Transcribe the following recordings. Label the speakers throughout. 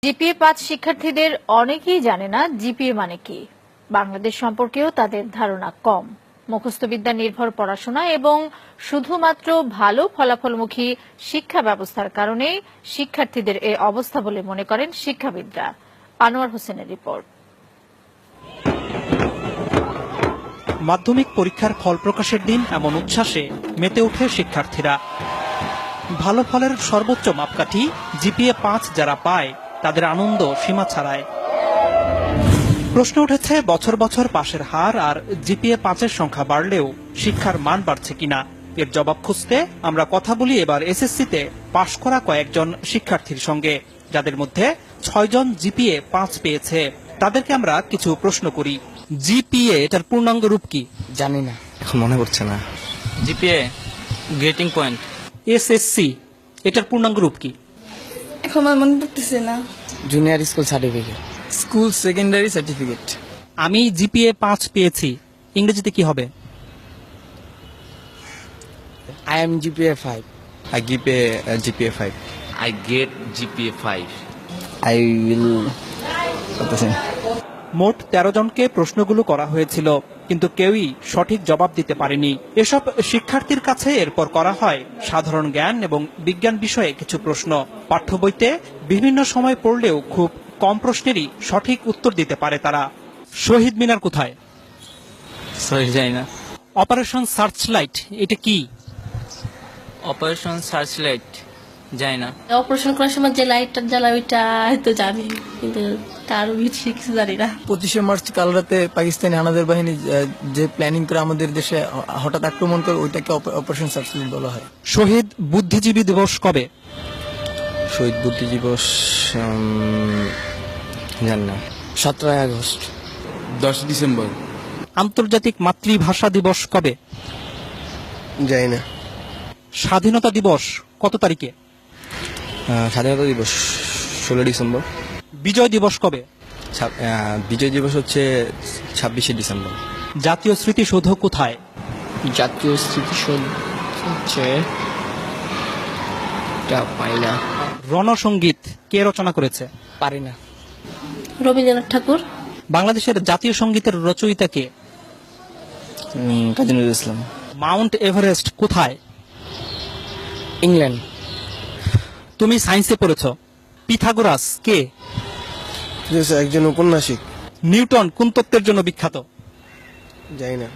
Speaker 1: GPA five শিক্ষার্থীদের অনেকেই জানে না জিপিএ মানে কি। বাংলাদেশ সম্পর্কেও তাদের ধারণা কম। মুখস্থবিদ্যা নির্ভর পড়াশোনা এবং শুধুমাত্র ভালো ফলাফলমুখী শিক্ষা ব্যবস্থার কারণেই শিক্ষার্থীদের এ অবস্থা বলে মনে করেন শিক্ষাবিদরা। আনোয়ার হোসেনের রিপোর্ট।
Speaker 2: মাধ্যমিক পরীক্ষার ফল প্রকাশের দিন এমন উচ্ছ্বাসে মেতে ওঠে শিক্ষার্থীরা। ভালো ফলের সর্বোচ্চ মাপকাঠি জিপিএ-৫ যারা পায় তাদের আনন্দ সীমা ছাড়ায়। প্রশ্ন উঠেছে বছর বছর পাশের হার আর জিপিএ-৫-এর সংখ্যা বাড়লেও শিক্ষার মান বাড়ছে কিনা। এর জবাব খুঁজতে আমরা কথা বলি এবার এসএসসিতে পাশ করা কয়েকজন শিক্ষার্থীর সঙ্গে, যাদের মধ্যে ৬ জন জিপিএ-৫ পেয়েছে। তাদেরকে আমরা কিছু প্রশ্ন করি। জিপিএ এটার পূর্ণাঙ্গ রূপ কি?
Speaker 3: জানি না, এখন মনে পড়ছে না।
Speaker 4: GPA grating point.
Speaker 2: এসএসসি এটার পূর্ণাঙ্গ রূপ কি?
Speaker 5: এখন আমার মনে পড়তেছে না।
Speaker 3: Junior school certificate.
Speaker 4: School secondary certificate.
Speaker 2: আমি জিপিএ-৫ পেয়েছি, ইংরেজিতে কি হবে?
Speaker 3: I am GPA 5.
Speaker 6: I give a GPA 5.
Speaker 7: I get GPA 5.
Speaker 6: I will.
Speaker 2: মোট 13 জনকে প্রশ্নগুলো করা হয়েছিল, কিন্তু কেউই সঠিক জবাব দিতে পারেনি। এসব শিক্ষার্থীর কাছে এরপর করা হয় সাধারণ জ্ঞান এবং বিজ্ঞান বিষয়ে কিছু প্রশ্ন। পাঠ্য বইতে বিভিন্ন সময় পড়লেও খুব কম প্রশ্নেরই সঠিক উত্তর দিতে পারে তারা। শহীদ মিনার কোথায়?
Speaker 4: সরি জানি না।
Speaker 2: অপারেশন সার্চলাইট এটা কি?
Speaker 4: অপারেশন সার্চলাইট জানি না।
Speaker 5: অপারেশন করার সময় যে লাইটটা জ্বালা ওইটা হয়তো জানি, কিন্তু তার বেশি কিছু জানি না।
Speaker 8: 25শে মার্চ কাল রাতে পাকিস্তানি হানাদার বাহিনী যে প্ল্যানিং করে আমাদের দেশে হঠাৎ আক্রমণ করে, ওইটাকে অপারেশন সার্চলাইট বলা হয়।
Speaker 2: শহীদ বুদ্ধিজীবী দিবস কবে?
Speaker 6: শহীদ বুদ্ধি দিবস জানি না।
Speaker 3: 17 আগস্ট।
Speaker 7: 10 ডিসেম্বর।
Speaker 2: আন্তর্জাতিক মাতৃভাষা দিবস কবে?
Speaker 6: জানি না।
Speaker 2: স্বাধীনতা দিবস কত তারিখে?
Speaker 6: স্বাধীনতা দিবস 16 ডিসেম্বর।
Speaker 2: বিজয় দিবস কবে?
Speaker 6: বিজয় দিবস হচ্ছে 26শে ডিসেম্বর।
Speaker 2: জাতীয় স্মৃতিসৌধ কোথায়?
Speaker 3: জাতীয় স্মৃতিসৌধ হচ্ছে পাই না।
Speaker 2: রণসঙ্গীত কে রচনা করেছে?
Speaker 3: পারি না।
Speaker 5: রবীন্দ্রনাথ ঠাকুর।
Speaker 2: বাংলাদেশের জাতীয় সঙ্গীতের রচয়িতা কে?
Speaker 6: কাজী নজরুল ইসলাম।
Speaker 2: মাউন্ট এভারেস্ট কোথায়?
Speaker 3: ইংল্যান্ড।
Speaker 2: তুমি সায়েন্সে পড়েছ। পিথাগোরাস কে?
Speaker 6: একজন ঔপন্যাসিক।
Speaker 2: নিউটন কোন তত্ত্বের জন্য বিখ্যাত?
Speaker 6: জানি না।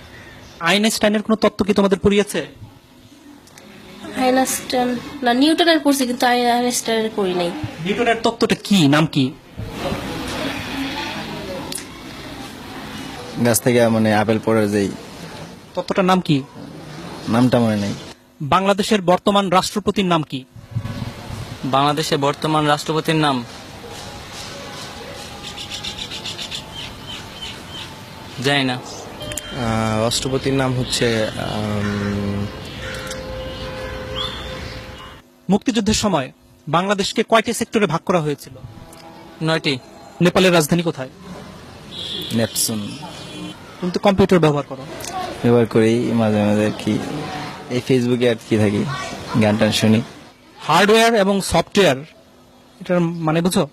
Speaker 2: আইনস্টাইনের কোন তত্ত্ব কি তোমাদের পড়িয়েছে?
Speaker 5: আইনস্টাইন না, নিউটনের পড়ছি, কিন্তু আইনস্টাইনের পড়ি নাই।
Speaker 2: নিউটনের তত্ত্বটা কি, নাম কি?
Speaker 6: গাছ থেকে মানে আপেল পড়ার যেই
Speaker 2: তত্ত্বটার নাম কি?
Speaker 6: নামটা মনে নেই।
Speaker 2: বাংলাদেশের বর্তমান রাষ্ট্রপতির নাম কি?
Speaker 4: বাংলাদেশের বর্তমান রাষ্ট্রপতির নাম জানি না।
Speaker 6: রাষ্ট্রপতির নাম হচ্ছে
Speaker 2: মুক্তিযুদ্ধের সময় বাংলাদেশকে কয়টি সেক্টরে ভাগ করা হয়েছিল?
Speaker 4: 9টি।
Speaker 2: নেপালের রাজধানী কোথায়?
Speaker 6: নেপসুন।
Speaker 2: তুমি তো কম্পিউটার ব্যবহার করো।
Speaker 6: ব্যবহার করি মাঝে মাঝে আর কি, এই ফেসবুকে আর কি থাকি, গান টান শুনি।
Speaker 2: হার্ডওয়্যার এবং সফটওয়্যার এটার মানে বুঝো?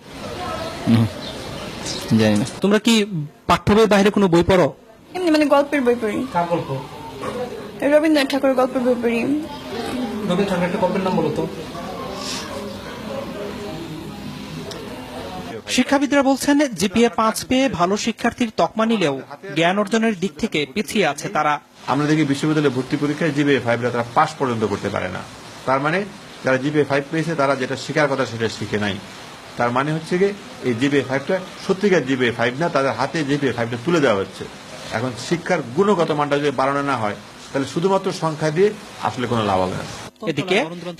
Speaker 6: জানি না।
Speaker 2: তোমরা কি পাঠ্য বইয়ের বাইরে কোনো বই পড়ো?
Speaker 5: এমনি মানে গল্পের বই পড়ি।
Speaker 2: কার গল্প?
Speaker 5: রবীন্দ্রনাথ ঠাকুরের গল্পের বই পড়ি।
Speaker 2: রবীন্দ্রনাথ ঠাকুরের একটা গল্পের নাম বলো তো। শিক্ষাবিদরা বলছেন জিপিএ-৫ পেয়ে ভালো শিক্ষার্থীর তকমা নিলেও জ্ঞান অর্জনের দিক থেকে পিছিয়ে আছে তারা।
Speaker 9: আমরা দেখি বিশ্ববিদ্যালয়ে ভর্তি পরীক্ষায় জিপিএ-৫ তারা পাস পর্যন্ত করতে পারে না। তার মানে যারা জিপিএ-৫ পেয়েছে তারা যেটা শেখার কথা সেটা শিখে নাই। তার মানে হচ্ছে কি এই জিপিএ-৫টা সত্যিকার জিপিএ-৫ না, তাদের হাতে জিপিএ-৫টা তুলে দেওয়া হচ্ছে। এখন শিক্ষার গুণগত মানটা যদি বাড়ানো না হয়, তাহলে শুধুমাত্র সংখ্যা দিয়ে আসলে কোনো লাভ হবে না।
Speaker 2: এদিকে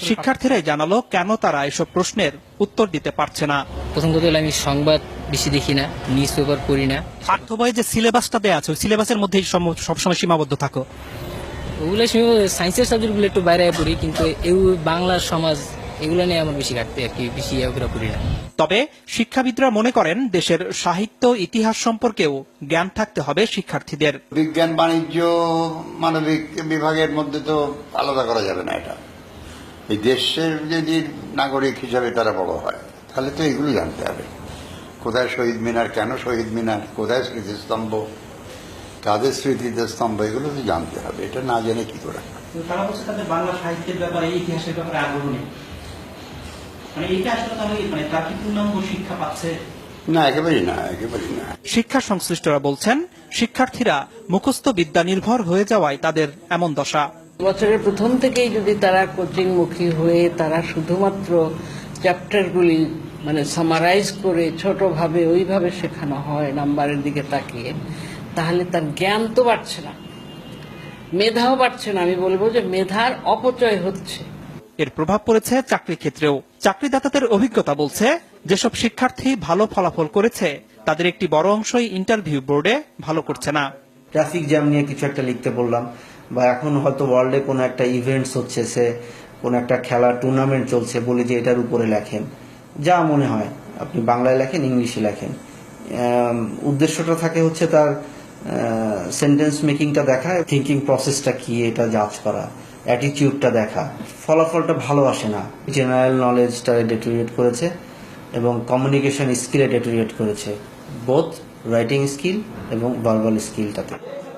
Speaker 2: শিক্ষার্থীরাই জানালো কেন তারা এসব প্রশ্নের উত্তর দিতে পারছে না।
Speaker 3: প্রথম কথা হলো আমি সংবাদ বেশি দেখি না, নিউজ পেপার পড়ি না।
Speaker 2: পাঠ্য বইয়ে যে সিলেবাসটা দেওয়া আছে ওই সিলেবাসের মধ্যেই সবসময় সীমাবদ্ধ থাকো।
Speaker 3: ওগুলো সায়েন্সের সাবজেক্টগুলো একটু বাইরে পড়ি, কিন্তু বাংলা সমাজ এগুলো নিয়ে আমার বেশি ঘাটতে আর কি, বেশি পড়ি না।
Speaker 2: তবে শিক্ষাবিদরা মনে করেন দেশের সাহিত্য ইতিহাস সম্পর্কেও জ্ঞান থাকতে হবে শিক্ষার্থীদের।
Speaker 10: বিজ্ঞান বাণিজ্য মানবিক বিভাগের মধ্যে তো আলাদা করা যাবে না। এটা এই দেশের যদি নাগরিক হিসাবে তারা বড় হয়, তাহলে তো এগুলো জানতে হবে। কোথায় শহীদ মিনার, কেন শহীদ মিনার, কোথায় স্মৃতিস্তম্ভ, কাদের স্মৃতিতে স্তম্ভ, এগুলো তো জানতে হবে। এটা না জেনে কি করে?
Speaker 2: তারা বলছে তাদের বাংলা সাহিত্যের ব্যাপারে, ইতিহাসের ব্যাপারে আগ্রহ নেই, মানে এটা আসলে তাহলে মানে তারা কি পূর্ণাঙ্গ শিক্ষা পাচ্ছে?
Speaker 10: না, একেবারেই না, একেবারেই না।
Speaker 2: শিক্ষা সংশ্লিষ্টরা বলছেন শিক্ষার্থীরা মুখস্থ বিদ্যা নির্ভর হয়ে যাওয়ায় তাদের এমন দশা।
Speaker 11: বছরের প্রথম থেকেই যদি তারা কোচিং মুখী হয়ে তারা শুধুমাত্র চ্যাপ্টারগুলি মানে সামারাইজ করে ছোটভাবে ওইভাবে শেখানো হয় নাম্বারের দিকে তাকিয়ে, তাহলে তার জ্ঞান তো বাড়ছে না, মেধাও বাড়ছে না। আমি বলবো যে মেধার অপচয় হচ্ছে।
Speaker 2: এর প্রভাব পড়েছে চাকরি ক্ষেত্রেও। চাকরিদাতাদের অভিজ্ঞতা বলছে যেসব শিক্ষার্থী ভালো ফলাফল করেছে তাদের একটি বড় অংশই ইন্টারভিউ বোর্ডে ভালো করছে না।
Speaker 12: ট্রাফিক জ্যাম নিয়ে কিছু একটা লিখতে বললাম, বা এখন হয়তো ওয়ার্ল্ডে কোনো একটা ইভেন্টস হচ্ছে, সে কোনো একটা খেলার টুর্নামেন্ট চলছে, বলি যে এটার উপরে লেখেন, যা মনে হয় আপনি বাংলায় লেখেন, ইংলিশে লেখেন। উদ্দেশ্যটা থাকে হচ্ছে তার সেন্টেন্স মেকিংটা দেখা, থিঙ্কিং প্রসেসটা কি এটা জাজ করা, অ্যাটিটিউডটা দেখা। ফলাফলটা ভালো আসে না। জেনারেল নলেজটা ডেটোরিয়েট করেছে এবং কমিউনিকেশন স্কিলে ডেটোরিয়েট করেছে, বোথ রাইটিং স্কিল এবং ভার্বাল স্কিলটাতে।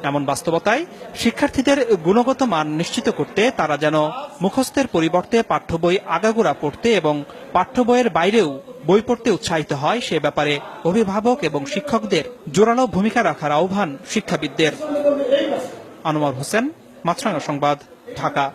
Speaker 2: এমন বাস্তবতায় শিক্ষার্থীদের গুণগত মান নিশ্চিত করতে তারা যেন মুখস্থের পরিবর্তে পাঠ্য বই আগাগোড়া পড়তে এবং পাঠ্য বইয়ের বাইরেও বই পড়তে উৎসাহিত হয়, সে ব্যাপারে অভিভাবক এবং শিক্ষকদের জোরালো ভূমিকা রাখার আহ্বান শিক্ষাবিদদের। আনোয়ার হোসেন, মাছরাঙা সংবাদ, ঢাকা।